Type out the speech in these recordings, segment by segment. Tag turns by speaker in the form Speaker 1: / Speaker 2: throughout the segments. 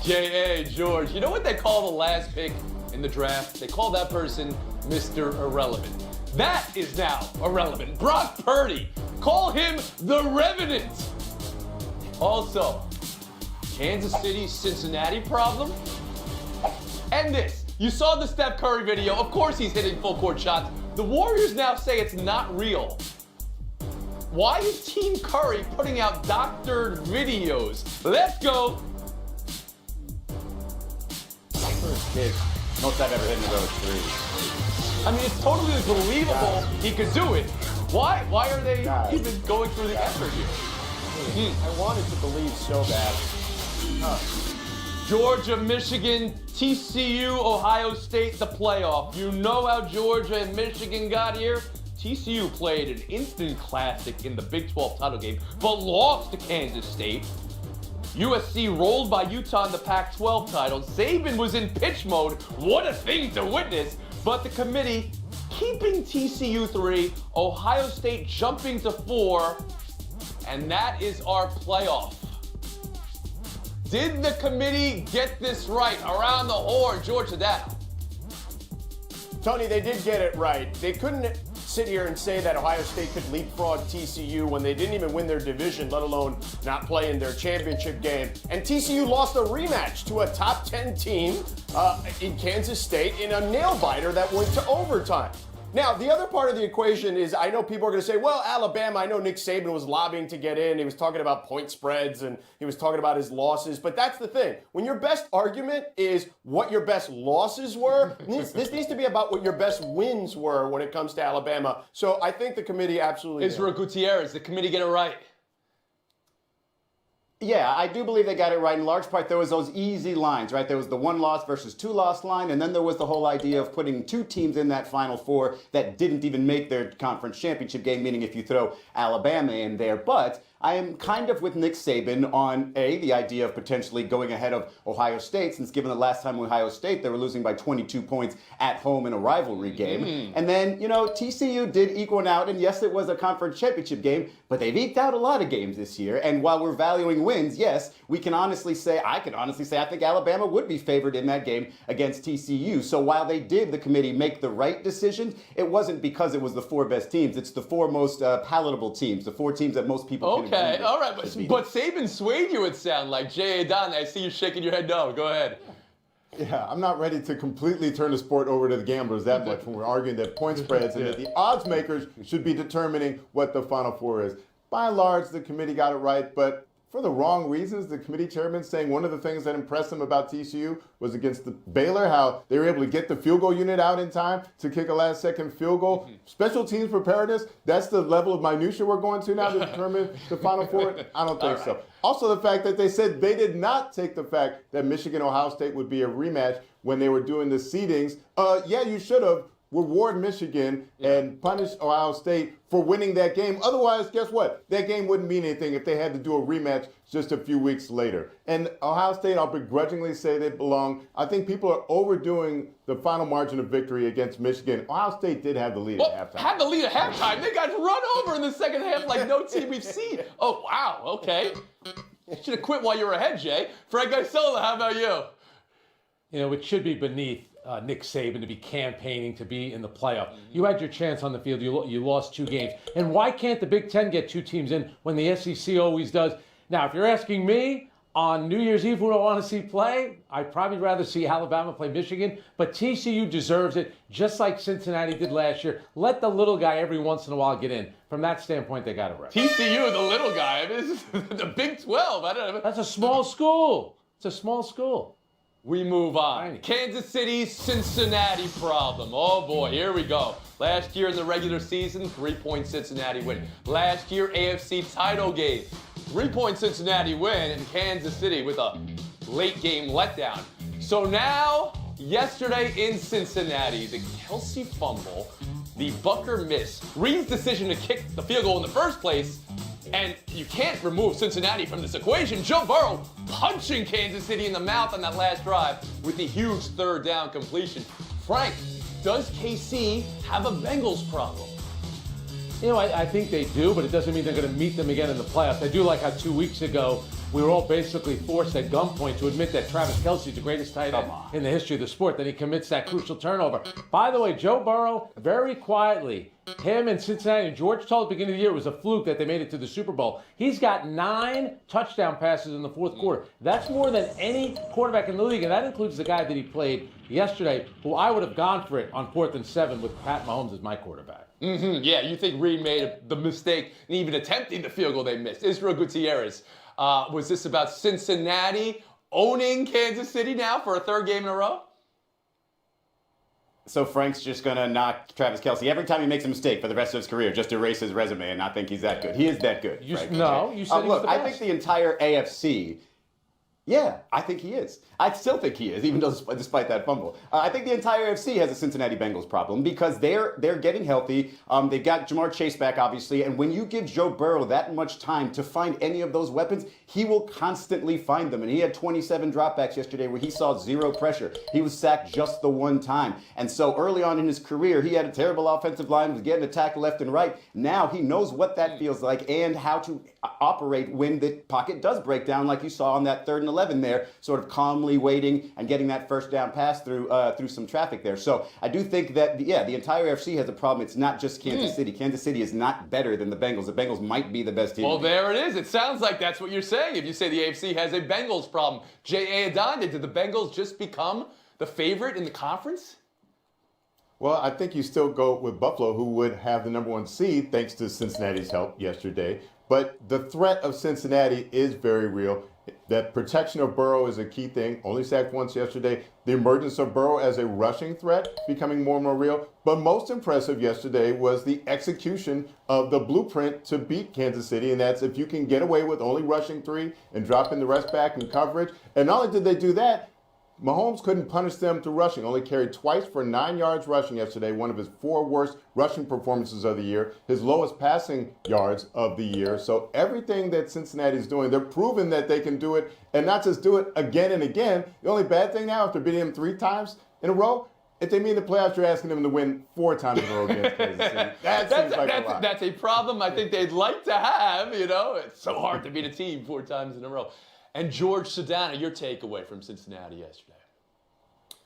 Speaker 1: J.A. George. You know what they call the last pick in the draft? They call that person Mr. Irrelevant. That is now irrelevant. Brock Purdy. Call him the Revenant. Also, Kansas City, Cincinnati problem. And this. You saw the Steph Curry video. Of course he's hitting full court shots. The Warriors now say it's not real. Why is Team Curry putting out doctored videos? Let's go.
Speaker 2: First kid, most I've ever hit in a row is three.
Speaker 1: I mean, it's totally believable he could do it. Why are they even going through the effort here?
Speaker 2: I wanted to believe so bad.
Speaker 1: Georgia, Michigan, TCU, Ohio State, the playoff. You know how Georgia and Michigan got here? TCU played an instant classic in the Big 12 title game, but lost to Kansas State. USC rolled by Utah in the Pac-12 title. Saban was in pitch mode. What a thing to witness. But the committee keeping TCU 3, Ohio State jumping to 4, and that is our playoff. Did the committee get this right? Around the horn, George Sedano.
Speaker 2: Tony, they did get it right. They couldn't sit here and say that Ohio State could leapfrog TCU when they didn't even win their division, let alone not play in their championship game. And TCU lost a rematch to a top 10 team in Kansas State in a nail-biter that went to overtime. Now, the other part of the equation is, I know people are going to say, well, Alabama, I know Nick Saban was lobbying to get in. He was talking about point spreads and he was talking about his losses. But that's the thing. When your best argument is what your best losses were, this needs to be about what your best wins were when it comes to Alabama. So I think the committee absolutely
Speaker 1: Israel Gutierrez, the committee get it right.
Speaker 3: Yeah, I do believe they got it right. In large part, there was those easy lines, right? There was the 1-loss versus 2-loss line, and then there was the whole idea of putting two teams in that Final Four that didn't even make their conference championship game, meaning if you throw Alabama in there. But I am kind of with Nick Saban on, the idea of potentially going ahead of Ohio State, since given the last time Ohio State, they were losing by 22 points at home in a rivalry game. And then, TCU did equal out, and yes, it was a conference championship game, but they've eked out a lot of games this year. And while we're valuing wins, yes, I can honestly say I think Alabama would be favored in that game against TCU. So while they did, the committee, make the right decisions, it wasn't because it was the 4 best teams. It's the 4 most palatable teams, the 4 teams that most people can
Speaker 1: Okay, all right, but Saban swayed you, it sound like. J.A. Don, I see you shaking your head no. Go ahead.
Speaker 4: Yeah, I'm not ready to completely turn the sport over to the gamblers that much when we're arguing that point spreads and that the odds makers should be determining what the Final Four is. By and large, the committee got it right, but for the wrong reasons. The committee chairman saying one of the things that impressed him about TCU was against the Baylor, how they were able to get the field goal unit out in time to kick a last-second field goal. Special teams preparedness, that's the level of minutia we're going to now to determine the Final Four? I don't think so. Also, the fact that they said they did not take the fact that Michigan-Ohio State would be a rematch when they were doing the seedings. Yeah, you should have. Reward Michigan and punish Ohio State for winning that game. Otherwise, guess what? That game wouldn't mean anything if they had to do a rematch just a few weeks later. And Ohio State, I'll begrudgingly say they belong. I think people are overdoing the final margin of victory against Michigan. Ohio State did have the lead at halftime.
Speaker 1: Had the lead at halftime. They got run over in the second half like no team we've seen. Oh, wow, okay. You should have quit while you were ahead, Jay. Frank Isola, how about you?
Speaker 5: It should be beneath Nick Saban to be campaigning to be in the playoff. You had your chance on the field. You lost 2 games. And why can't the Big Ten get 2 teams in when the SEC always does? Now, if you're asking me, on New Year's Eve, who do I want to see play? I'd probably rather see Alabama play Michigan. But TCU deserves it, just like Cincinnati did last year. Let the little guy every once in a while get in. From that standpoint, they got it right.
Speaker 1: TCU, the little guy. I mean, this is the Big 12. I don't know.
Speaker 5: That's a small school. It's a small school.
Speaker 1: We move on. Kansas City, Cincinnati problem. Oh boy, here we go. Last year in the regular season, 3-point Cincinnati win. Last year, AFC title game. 3-point Cincinnati win in Kansas City with a late game letdown. So now, yesterday in Cincinnati, the Kelsey fumble, the Bucker miss, Reed's decision to kick the field goal in the first place, and you can't remove Cincinnati from this equation. Joe Burrow punching Kansas City in the mouth on that last drive with the huge 3rd down completion. Frank, does KC have a Bengals problem?
Speaker 5: I think they do, but it doesn't mean they're going to meet them again in the playoffs. I do like how 2 weeks ago we were all basically forced at gunpoint to admit that Travis Kelce is the greatest tight end in the history of the sport. Then he commits that crucial turnover. By the way, Joe Burrow, very quietly, him and Cincinnati, George told at the beginning of the year it was a fluke that they made it to the Super Bowl. He's got 9 touchdown passes in the fourth quarter. That's more than any quarterback in the league, and that includes the guy that he played yesterday, who I would have gone for it on 4th and 7 with Pat Mahomes as my quarterback.
Speaker 1: Yeah, you think Reed made the mistake in even attempting the field goal they missed. Israel Gutierrez, was this about Cincinnati owning Kansas City now for a 3rd game in a row?
Speaker 3: So Frank's just going to knock Travis Kelce every time he makes a mistake for the rest of his career, just erase his resume and not think he's that good. He is that good.
Speaker 5: You
Speaker 3: Frank.
Speaker 5: said he was
Speaker 3: Look,
Speaker 5: the
Speaker 3: I
Speaker 5: best.
Speaker 3: think the entire AFC, yeah, I think he is. I still think he is, even though despite that fumble. I think the entire AFC has a Cincinnati Bengals problem because they're getting healthy. They've got Jamar Chase back, obviously, and when you give Joe Burrow that much time to find any of those weapons, he will constantly find them. And he had 27 dropbacks yesterday where he saw 0 pressure. He was sacked just the one time. And so early on in his career, he had a terrible offensive line, was getting attacked left and right. Now he knows what that feels like and how to operate when the pocket does break down, like you saw on that 3rd and 11 there, sort of calmly waiting and getting that first down pass through some traffic there. So I do think that, the entire AFC has a problem. It's not just Kansas City. Kansas City is not better than the Bengals. The Bengals might be the best team.
Speaker 1: Well, there it is. It sounds like that's what you're saying. If you say the AFC has a Bengals problem. J.A. Adonde, did the Bengals just become the favorite in the conference?
Speaker 4: Well, I think you still go with Buffalo, who would have the #1 seed thanks to Cincinnati's help yesterday. But the threat of Cincinnati is very real. That protection of Burrow is a key thing. Only sacked once yesterday. The emergence of Burrow as a rushing threat becoming more and more real. But most impressive yesterday was the execution of the blueprint to beat Kansas City. And that's if you can get away with only rushing 3 and dropping the rest back in coverage. And not only did they do that, Mahomes couldn't punish them through rushing. Only carried twice for 9 yards rushing yesterday, one of his 4 worst rushing performances of the year, his lowest passing yards of the year. So everything that Cincinnati's doing, they're proving that they can do it, and not just do it again and again. The only bad thing now, after beating him 3 times in a row, if they mean the playoffs, you're asking them to win 4 times in a row against Kansas City. That seems like a lot.
Speaker 1: That's a problem I think they'd like to have, It's so hard to beat a team 4 times in a row. And George Sedana, your takeaway from Cincinnati yesterday.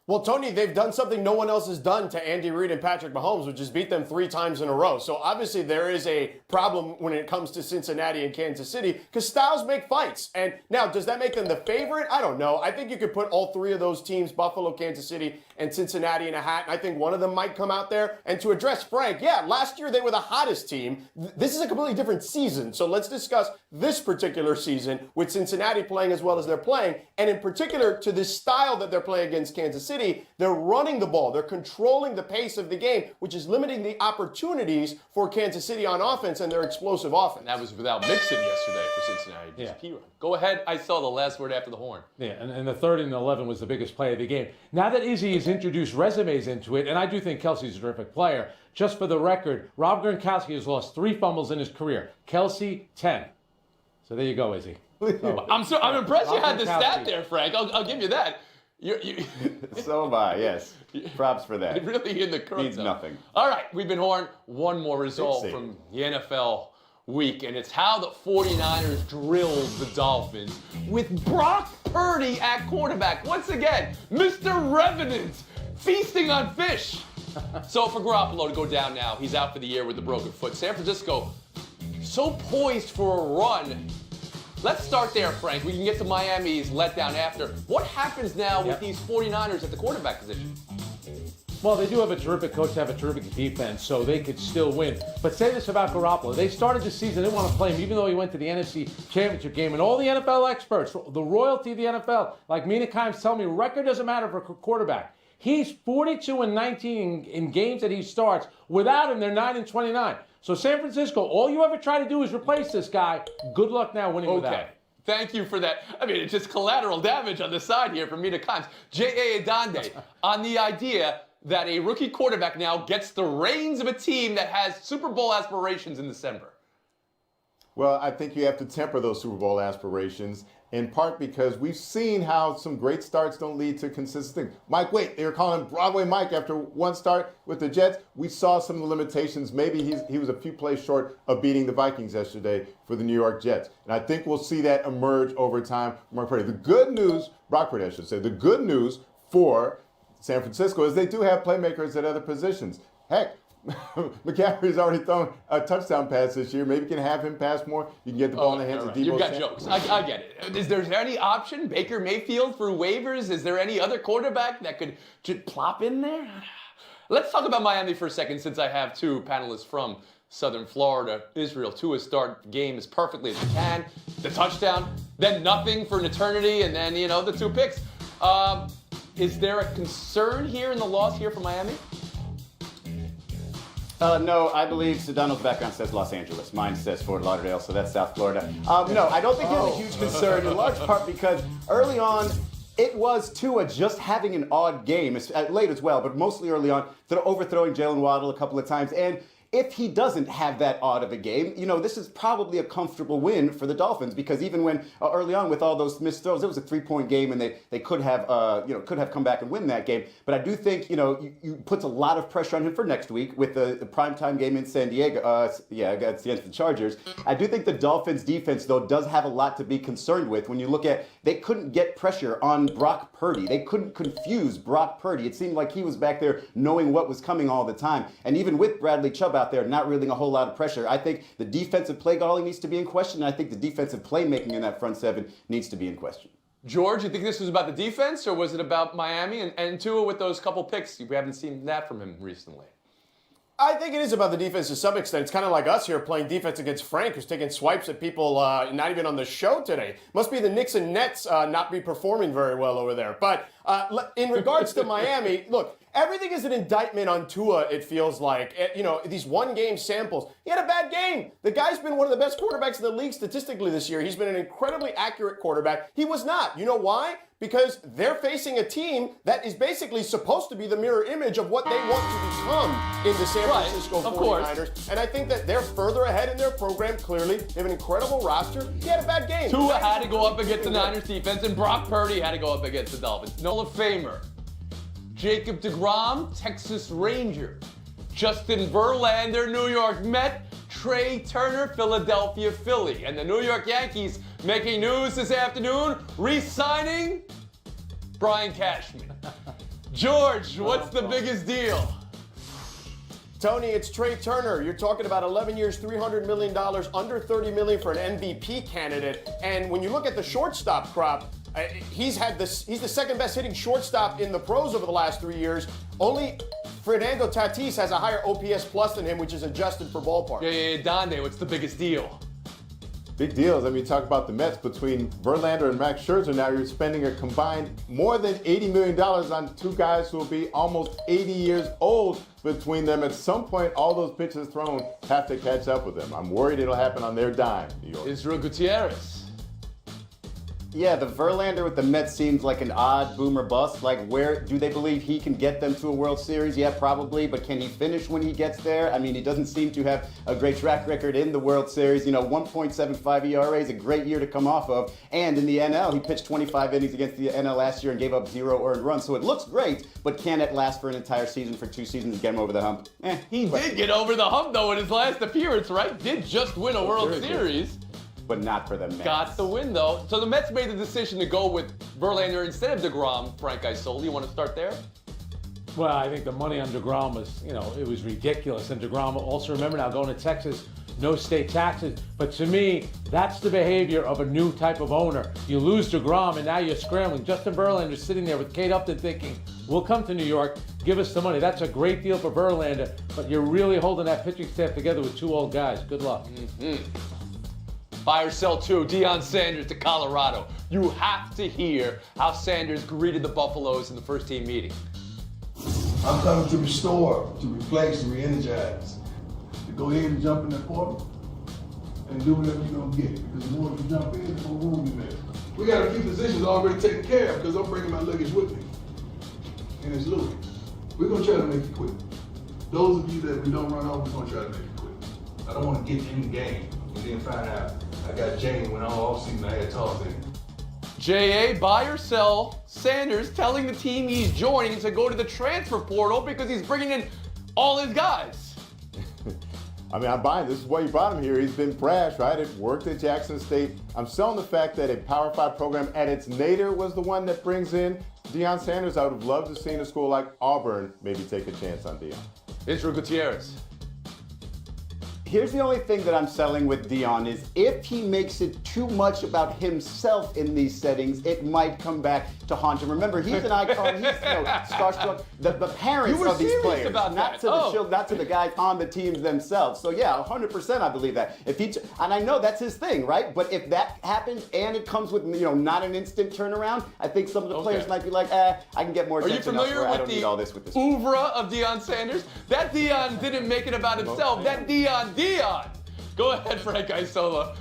Speaker 2: Well, Tony, they've done something no one else has done to Andy Reid and Patrick Mahomes, which is beat them 3 times in a row. So obviously there is a problem when it comes to Cincinnati and Kansas City because styles make fights. And now, does that make them the favorite? I don't know. I think you could put all 3 of those teams, Buffalo, Kansas City, and Cincinnati, in a hat. And I think one of them might come out there. And to address Frank, last year they were the hottest team. This is a completely different season. So let's discuss this particular season with Cincinnati playing as well as they're playing. And in particular, to this style that they're playing against Kansas City, they're running the ball. They're controlling the pace of the game, which is limiting the opportunities for Kansas City on offense and their explosive offense.
Speaker 1: And that was without Mixon yesterday for Cincinnati. Just P-run. Go ahead. I saw the last word after the horn.
Speaker 5: Yeah, and the 3rd and 11 was the biggest play of the game. Now that Izzy has introduced resumes into it, and I do think Kelsey's a terrific player, just for the record, Rob Gronkowski has lost 3 fumbles in his career. Kelsey, 10. So there you go, Izzy.
Speaker 1: I'm impressed you had the
Speaker 5: Gronkowski.
Speaker 1: stat there, Frank. I'll give you that.
Speaker 3: So am I, yes. Props for that.
Speaker 1: Really in the current
Speaker 3: Means
Speaker 1: zone.
Speaker 3: nothing.
Speaker 1: All right, we've been Horn. One more result
Speaker 4: Big
Speaker 1: from the NFL week, and it's how the 49ers drilled the Dolphins with Brock Purdy at quarterback. Once again, Mr. Revenant feasting on fish. So for Garoppolo to go down now, he's out for the year with a broken foot. San Francisco, so poised for a run. Let's start there, Frank. We can get to Miami's letdown after. What happens now with these 49ers at the quarterback position?
Speaker 5: Well, they do have a terrific coach, have a terrific defense, so they could still win. But say this about Garoppolo. They started the season, they didn't want to play him, even though he went to the NFC Championship game. And all the NFL experts, the royalty of the NFL, like Mina Kimes, tell me record doesn't matter for a quarterback. He's 42-19 in games that he starts. Without him, they're 9-29. So San Francisco, all you ever try to do is replace this guy. Good luck now winning without him.
Speaker 1: Thank you for that. I mean, it's just collateral damage on the side here from Mina Kimes. J.A. Adonde on the idea that a rookie quarterback now gets the reins of a team that has Super Bowl aspirations in December.
Speaker 4: Well, I think you have to temper those Super Bowl aspirations. in part because we've seen how some great starts don't lead to consistent things. Mike Waite, they were calling him Broadway Mike after one start with the Jets. We saw some of the limitations. Maybe he was a few plays short of beating the Vikings yesterday for the New York Jets. And I think we'll see that emerge over time. Brock Purdy, I should say, the good news for San Francisco is they do have playmakers at other positions. Heck, McCaffrey's already thrown a touchdown pass this year. Maybe you can have him pass more. You can get the ball in the hands of Deebo.
Speaker 1: You've got jokes. I get it. Is there any option? Baker Mayfield through waivers? Is there any other quarterback that could just plop in there? Let's talk about Miami for a second, since I have two panelists from Southern Florida. Israel, Tua start game as perfectly as he can. The touchdown, then nothing for an eternity, and then, the 2 picks. Is there a concern here in the loss here for Miami?
Speaker 3: No, I believe Sedano's background says Los Angeles. Mine says Fort Lauderdale, so that's South Florida. No, I don't think there's a huge concern, in large part because early on, it was Tua just having an odd game, late as well, but mostly early on, overthrowing Jalen Waddle a couple of times. And if he doesn't have that odd of a game, this is probably a comfortable win for the Dolphins, because even when early on with all those missed throws, it was a 3-point game and they could have come back and win that game. But I do think you puts a lot of pressure on him for next week with the primetime game in San Diego. Against the Chargers. I do think the Dolphins defense though does have a lot to be concerned with. When you look at, they couldn't get pressure on Brock Purdy. They couldn't confuse Brock Purdy. It seemed like he was back there knowing what was coming all the time. And even with Bradley Chubb out there, not really a whole lot of pressure. I think the defensive play calling needs to be in question, and I think the defensive playmaking in that front seven needs to be in question.
Speaker 1: George, you think this was about the defense, or was it about Miami and Tua with those couple picks? We haven't seen that from him recently.
Speaker 2: I think it is about the defense to some extent. It's kind of like us here playing defense against Frank, who's taking swipes at people not even on the show today. Must be the Knicks and Nets not be performing very well over there. But in regards to Miami, look, everything is an indictment on Tua, it feels like. These one-game samples. He had a bad game. The guy's been one of the best quarterbacks in the league statistically this year. He's been an incredibly accurate quarterback. He was not. You know why? Because they're facing a team that is basically supposed to be the mirror image of what they want to become in the San Francisco 49ers. And I think that they're further ahead in their program, clearly. They have an incredible roster. He had a bad game.
Speaker 1: Tua had to go up against the Niners defense, and Brock Purdy had to go up against the Dolphins. Hall of Famer Jacob deGrom, Texas Ranger. Justin Verlander, New York Met. Trey Turner, Philadelphia Philly. And the New York Yankees making news this afternoon, re-signing Brian Cashman. George, what's the biggest deal?
Speaker 2: Tony, it's Trey Turner. You're talking about 11 years, $300 million, under $30 million for an MVP candidate. And when you look at the shortstop crop, he's the second best hitting shortstop in the pros over the last 3 years. Only Fernando Tatis has a higher OPS plus than him, which is adjusted for ballpark.
Speaker 1: Yeah, Donde, what's the biggest deal?
Speaker 4: Big deals. I mean, talk about the Mets between Verlander and Max Scherzer. Now you're spending a combined more than $80 million on two guys who will be almost 80 years old between them. At some point, all those pitches thrown have to catch up with them. I'm worried it'll happen on their dime, New York.
Speaker 1: Israel Gutierrez.
Speaker 3: Yeah, the Verlander with the Mets seems like an odd boomer bust. Like, where do they believe he can get them to a World Series? Yeah, probably, but can he finish when he gets there? I mean, he doesn't seem to have a great track record in the World Series. 1.75 ERA is a great year to come off of. And in the NL, he pitched 25 innings against the NL last year and gave up 0 earned runs. So it looks great, but can it last for an entire season, for 2 seasons, and get him over the hump?
Speaker 1: He did get over the hump, though, in his last appearance, right? Did just win a World Series.
Speaker 3: But not for the Mets.
Speaker 1: Got the win, though. So the Mets made the decision to go with Verlander instead of deGrom. Frank Isola, you want to start there?
Speaker 5: Well, I think the money on deGrom was, it was ridiculous. And deGrom, also remember now, going to Texas, no state taxes. But to me, that's the behavior of a new type of owner. You lose deGrom, and now you're scrambling. Justin Verlander's sitting there with Kate Upton thinking, we'll come to New York, give us the money. That's a great deal for Verlander, but you're really holding that pitching staff together with 2 old guys. Good luck.
Speaker 1: Mm-hmm. Buy or sell 2, Deion Sanders to Colorado. You have to hear how Sanders greeted the Buffaloes in the first team meeting.
Speaker 6: I'm coming to restore, to replace, to re-energize. To go ahead and jump in that portal and do whatever you're gonna get. Because the more you jump in, the more room you make. We got a few positions already taken care of because I'm bringing my luggage with me. And it's Louis. We're gonna try to make it quick. Those of you that we don't run off, we're gonna try to make it quick. I don't want to get in the game and then find out I got Jane when all off season I had Tarzan.
Speaker 1: J.A., buy or sell Sanders telling the team he's joining to go to the transfer portal because he's bringing in all his guys.
Speaker 4: I mean, I'm buying. This is why you brought him here. He's been brash, right? It worked at Jackson State. I'm selling the fact that a Power 5 program at its nadir was the one that brings in Deion Sanders. I would have loved to see a school like Auburn maybe take a chance on Deion.
Speaker 1: Israel Gutierrez.
Speaker 3: Here's the only thing that I'm selling with Deion is if he makes it too much about himself in these settings, it might come back to haunt him. Remember, he's an icon. He's starstruck. The parents of these players,
Speaker 1: about
Speaker 3: not
Speaker 1: that.
Speaker 3: to the children, not to the guys on the teams themselves. So yeah, 100% I believe that. If he and I know that's his thing, right? But if that happens and it comes with not an instant turnaround, I think some of the players might be like, I can get more attention elsewhere. I don't need all this with this.
Speaker 1: Oeuvre of Deion Sanders? That Deion didn't make it about himself. That Deion. Go ahead, Frank Isola.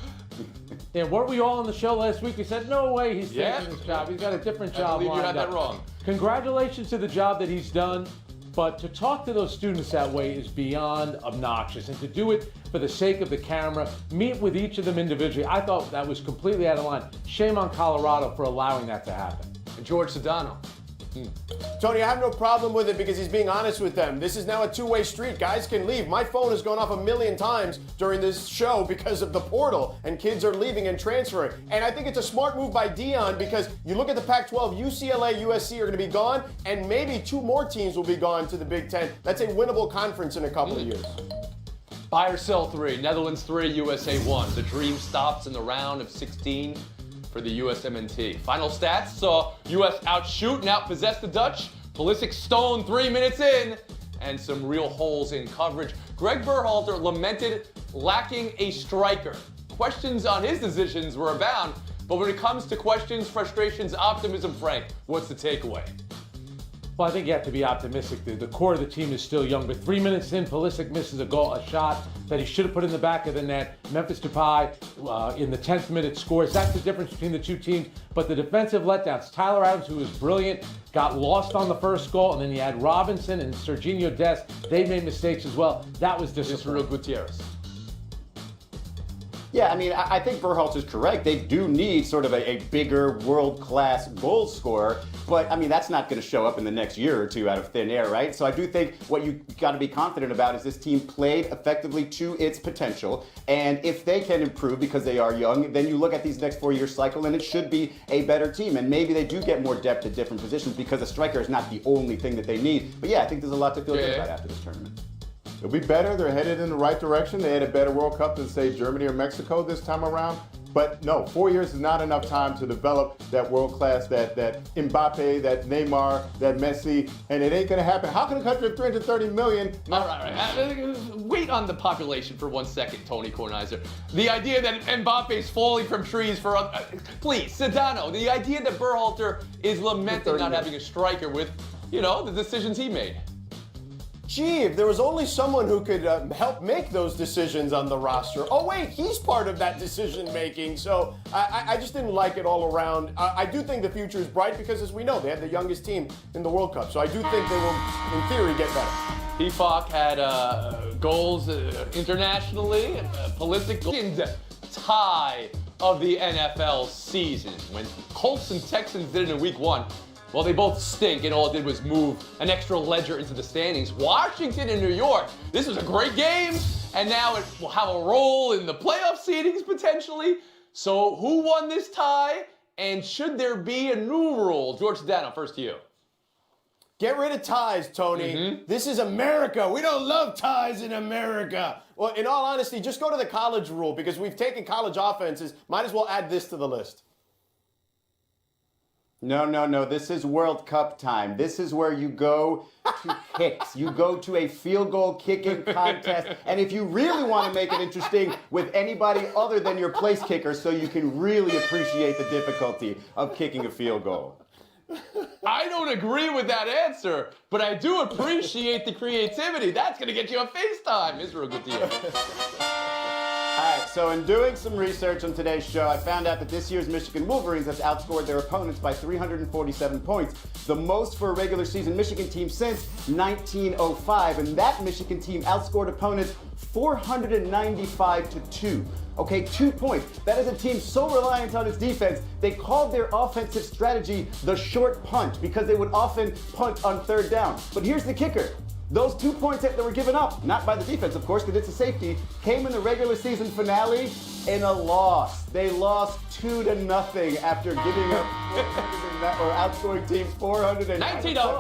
Speaker 5: Yeah, weren't we all on the show last week? We said, no way he's taking this job. He's got a different job
Speaker 1: I believe you had
Speaker 5: lined up.
Speaker 1: that wrong.
Speaker 5: Congratulations to the job that he's done, but to talk to those students that way is beyond obnoxious. And to do it for the sake of the camera, meet with each of them individually, I thought that was completely out of line. Shame on Colorado for allowing that to happen.
Speaker 1: And George Sedano.
Speaker 2: Tony, I have no problem with it because he's being honest with them. This is now a two-way street. Guys can leave. My phone has gone off 1,000,000 times during this show because of the portal, and kids are leaving and transferring. And I think it's a smart move by Deion because you look at the Pac-12, UCLA, USC are going to be gone, and maybe two more teams will be gone to the Big Ten. That's a winnable conference in a couple of years.
Speaker 1: Buy or sell 3, Netherlands 3, USA 1. The dream stops in the round of 16. For the USMNT. Final stats saw US outshoot and outpossess the Dutch. Pulisic stone 3 minutes in, and some real holes in coverage. Greg Berhalter lamented lacking a striker. Questions on his decisions were abound, but when it comes to questions, frustrations, optimism, Frank, what's the takeaway?
Speaker 5: Well, I think you have to be optimistic. The core of the team is still young, but 3 minutes in, Pulisic misses a shot that he should have put in the back of the net. Memphis Depay in the 10th minute scores. That's the difference between the two teams. But the defensive letdowns, Tyler Adams, who was brilliant, got lost on the first goal, and then you had Robinson and Serginho Dest. They made mistakes as well. That was disappointing.
Speaker 1: Israel Gutierrez.
Speaker 3: Yeah, I mean, I think Berhalter's correct. They do need sort of a bigger world-class goal scorer, but I mean, that's not going to show up in the next year or two out of thin air, right? So I do think what you got to be confident about is this team played effectively to its potential, and if they can improve because they are young, then you look at these next 4-year cycle and it should be a better team, and maybe they do get more depth at different positions because a striker is not the only thing that they need. But yeah, I think there's a lot to feel good about after this tournament.
Speaker 4: It'll be better. They're headed in the right direction. They had a better World Cup than, say, Germany or Mexico this time around. But no, 4 years is not enough time to develop that world class, that Mbappe, that Neymar, that Messi, and it ain't going to happen. How can a country of 330 million?
Speaker 1: All right. Wait on the population for 1 second, Tony Kornheiser. The idea that Mbappe's falling from trees for please, Sedano. The idea that Berhalter is lamenting not having a striker with, the decisions he made.
Speaker 2: Gee, if there was only someone who could help make those decisions on the roster. Oh wait, he's part of that decision making. So I just didn't like it all around. I do think the future is bright because, as we know, they have the youngest team in the World Cup. So I do think they will, in theory, get better.
Speaker 1: Pefok had goals internationally. Pulisic tie of the NFL season when Colts and Texans did it in Week 1. Well, they both stink, and all it did was move an extra ledger into the standings. Washington and New York, this was a great game, and now it will have a role in the playoff seedings potentially. So who won this tie, and should there be a new rule? George Sedano, first to you.
Speaker 2: Get rid of ties, Tony. This is America. We don't love ties in America. Well, in all honesty, just go to the college rule because we've taken college offenses. Might as well add this to the list.
Speaker 3: No. This is World Cup time. This is where you go to kicks. You go to a field goal kicking contest. And if you really want to make it interesting with anybody other than your place kicker so you can really appreciate the difficulty of kicking a field goal.
Speaker 1: I don't agree with that answer, but I do appreciate the creativity. That's going to get you on FaceTime, Israel Gutierrez.
Speaker 3: All right, so in doing some research on today's show, I found out that this year's Michigan Wolverines have outscored their opponents by 347 points, the most for a regular season Michigan team since 1905, and that Michigan team outscored opponents 495 to 2. Okay, 2 points. That is a team so reliant on its defense, they called their offensive strategy the short punt because they would often punt on third down. But here's the kicker. Those 2 points that were given up, not by the defense, of course, because it's a safety, came in the regular season finale in a loss. They lost 2-0 after giving up or outscoring teams 400.
Speaker 1: 1905.